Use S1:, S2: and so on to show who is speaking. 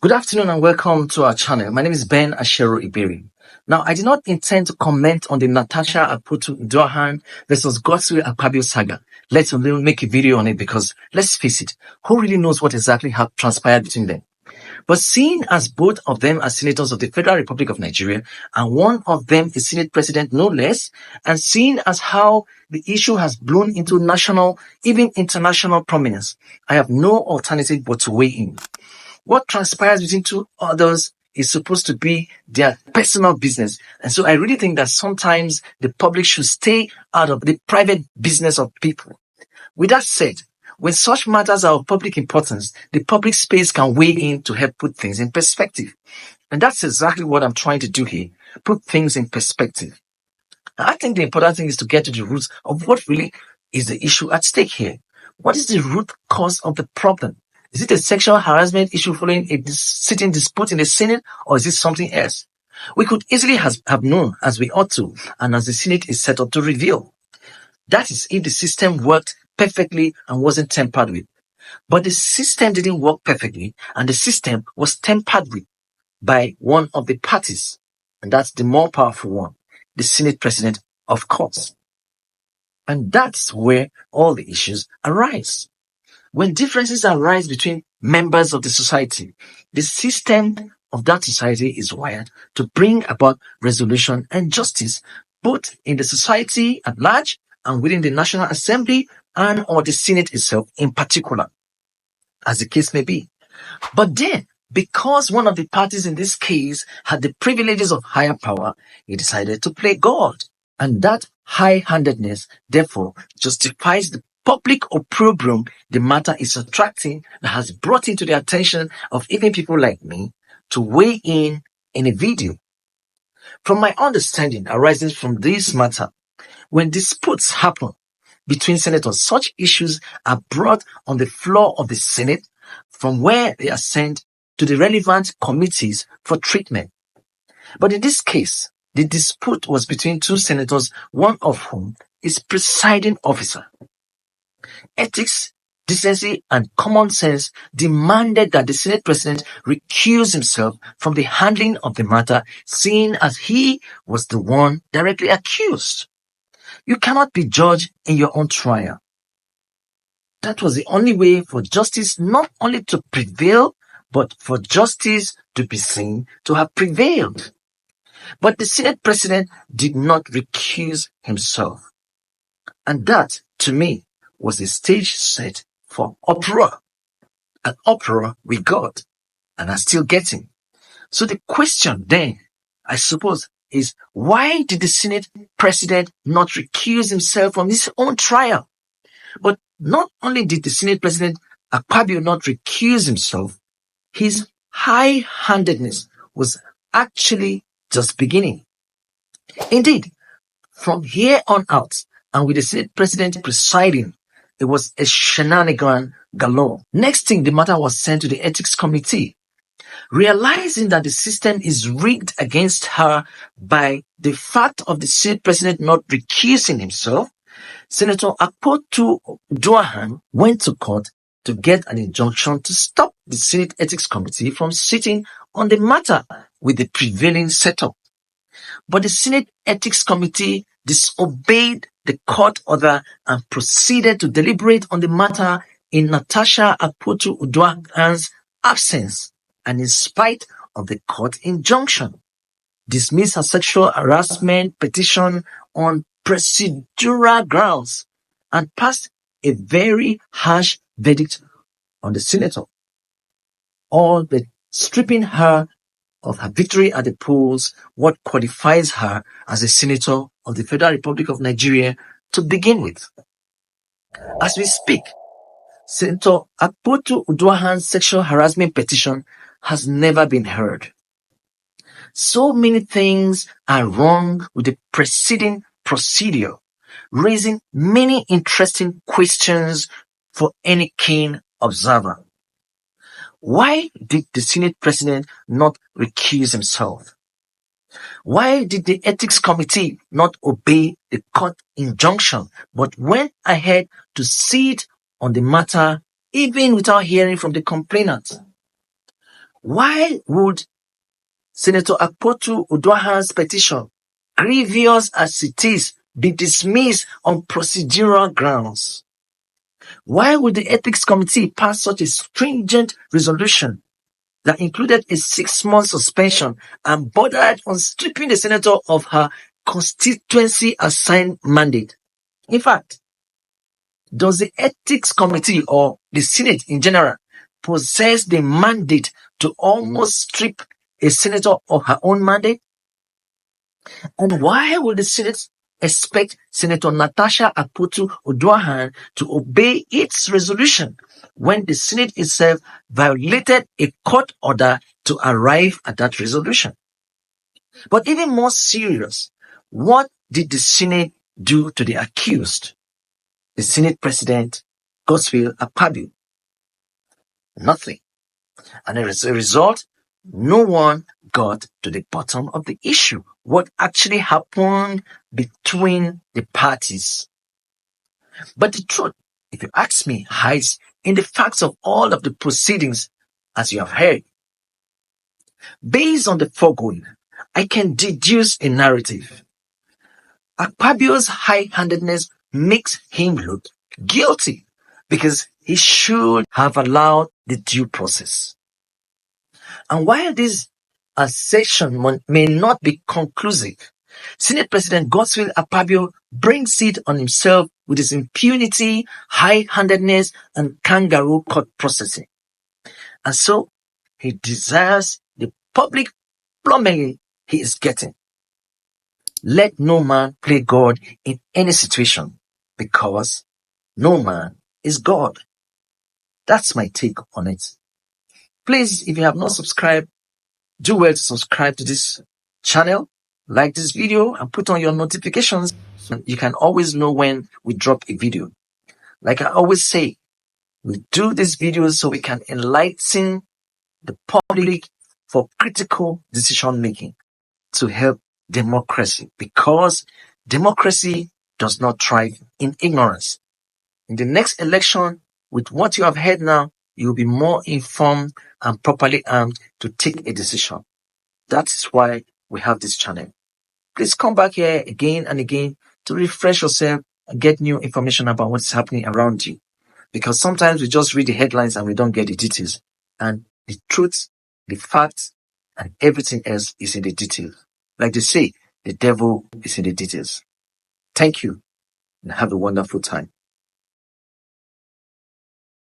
S1: Good afternoon and welcome to our channel. My name is Ben Ashero Iberi. Now, I did not intend to comment on the Nathasha Akpotu-Udiaghan versus Godswill Akpabio saga. Let's make a video on it because, let's face it, who really knows what exactly transpired between them? But seeing as both of them are senators of the Federal Republic of Nigeria, and one of them is Senate President no less, and seeing as how the issue has blown into national, even international prominence, I have no alternative but to weigh in. What transpires between two others is supposed to be their personal business. And so I really think that sometimes the public should stay out of the private business of people. With that said, when such matters are of public importance, the public space can weigh in to help put things in perspective. And that's exactly what I'm trying to do here, put things in perspective. And I think the important thing is to get to the roots of what really is the issue at stake here. What is the root cause of the problem? Is it a sexual harassment issue following a sitting dispute in the Senate, or is it something else? We could easily have known, as we ought to, and as the Senate is set up to reveal. That is if the system worked perfectly and wasn't tampered with. But the system didn't work perfectly, and the system was tampered with by one of the parties, and that's the more powerful one, the Senate President, of course. And that's where all the issues arise. When differences arise between members of the society, the system of that society is wired to bring about resolution and justice, both in the society at large and within the National Assembly and or the Senate itself in particular, as the case may be. But then, because one of the parties in this case had the privileges of higher power, he decided to play God. And that high-handedness, therefore, justifies the public opprobrium the matter is attracting that has brought into the attention of even people like me to weigh in a video. From my understanding arising from this matter, when disputes happen between senators, such issues are brought on the floor of the Senate, from where they are sent to the relevant committees for treatment. But in this case, the dispute was between two senators, one of whom is presiding officer. Ethics, decency, and common sense demanded that the Senate President recuse himself from the handling of the matter, seeing as he was the one directly accused. You cannot be judged in your own trial. That was the only way for justice not only to prevail, but for justice to be seen to have prevailed. But the Senate President did not recuse himself. And that, to me, was the stage set for uproar. An uproar we got and are still getting. So the question then, I suppose, is why did the Senate President not recuse himself from his own trial? But not only did the Senate President Akpabio not recuse himself, his high-handedness was actually just beginning. Indeed, from here on out, and with the Senate President presiding, it was a shenanigan galore. Next thing, the matter was sent to the Ethics Committee. Realizing that the system is rigged against her by the fact of the Senate President not recusing himself, Senator Akpotu-Udiaghan went to court to get an injunction to stop the Senate Ethics Committee from sitting on the matter with the prevailing setup. But the Senate Ethics Committee disobeyed the court order and proceeded to deliberate on the matter in Nathasha Akpotu-Udiaghan's absence and in spite of the court injunction. Dismissed her sexual harassment petition on procedural grounds and passed a very harsh verdict on the senator, all but stripping her of her victory at the polls, what qualifies her as a senator of the Federal Republic of Nigeria to begin with. As we speak, Senator Akpotu-Udiaghan's sexual harassment petition has never been heard. So many things are wrong with the preceding procedure, raising many interesting questions for any keen observer. Why did the Senate President not recuse himself? Why did the Ethics Committee not obey the court injunction but went ahead to sit on the matter even without hearing from the complainant? Why would Senator Akpotu-Udiaghan's petition, grievous as it is, be dismissed on procedural grounds? Why would the Ethics Committee pass such a stringent resolution that included a 6-month suspension and bordered on stripping the senator of her constituency-assigned mandate? In fact, does the Ethics Committee or the Senate in general possess the mandate to almost strip a senator of her own mandate? And why would the Senate expect Senator Nathasha Akpotu-Udiaghan to obey its resolution when the Senate itself violated a court order to arrive at that resolution? But even more serious, what did the Senate do to the accused? The Senate President, Godswill Akpabio? Nothing. And as a result, no one got to the bottom of the issue. What actually happened between the parties. But the truth, if you ask me, hides in the facts of all of the proceedings, as you have heard. Based on the foregoing, I can deduce a narrative. Akpabio's high-handedness makes him look guilty because he should have allowed the due process. And while this assertion may not be conclusive, Senate President Godswill Akpabio brings it on himself with his impunity, high-handedness, and kangaroo court processing. And so, he desires the public plumbing he is getting. Let no man play God in any situation, because no man is God. That's my take on it. Please, if you have not subscribed, do well to subscribe to this channel, like this video, and put on your notifications. You can always know when we drop a video. Like I always say, we do these videos so we can enlighten the public for critical decision making to help democracy, because democracy does not thrive in ignorance. In the next election, with what you have heard now, you will be more informed and properly armed to take a decision. That is why we have this channel. Please come back here again and again to refresh yourself and get new information about what's happening around you. Because sometimes we just read the headlines and we don't get the details. And the truth, the facts, and everything else is in the details. Like they say, the devil is in the details. Thank you and have a wonderful time.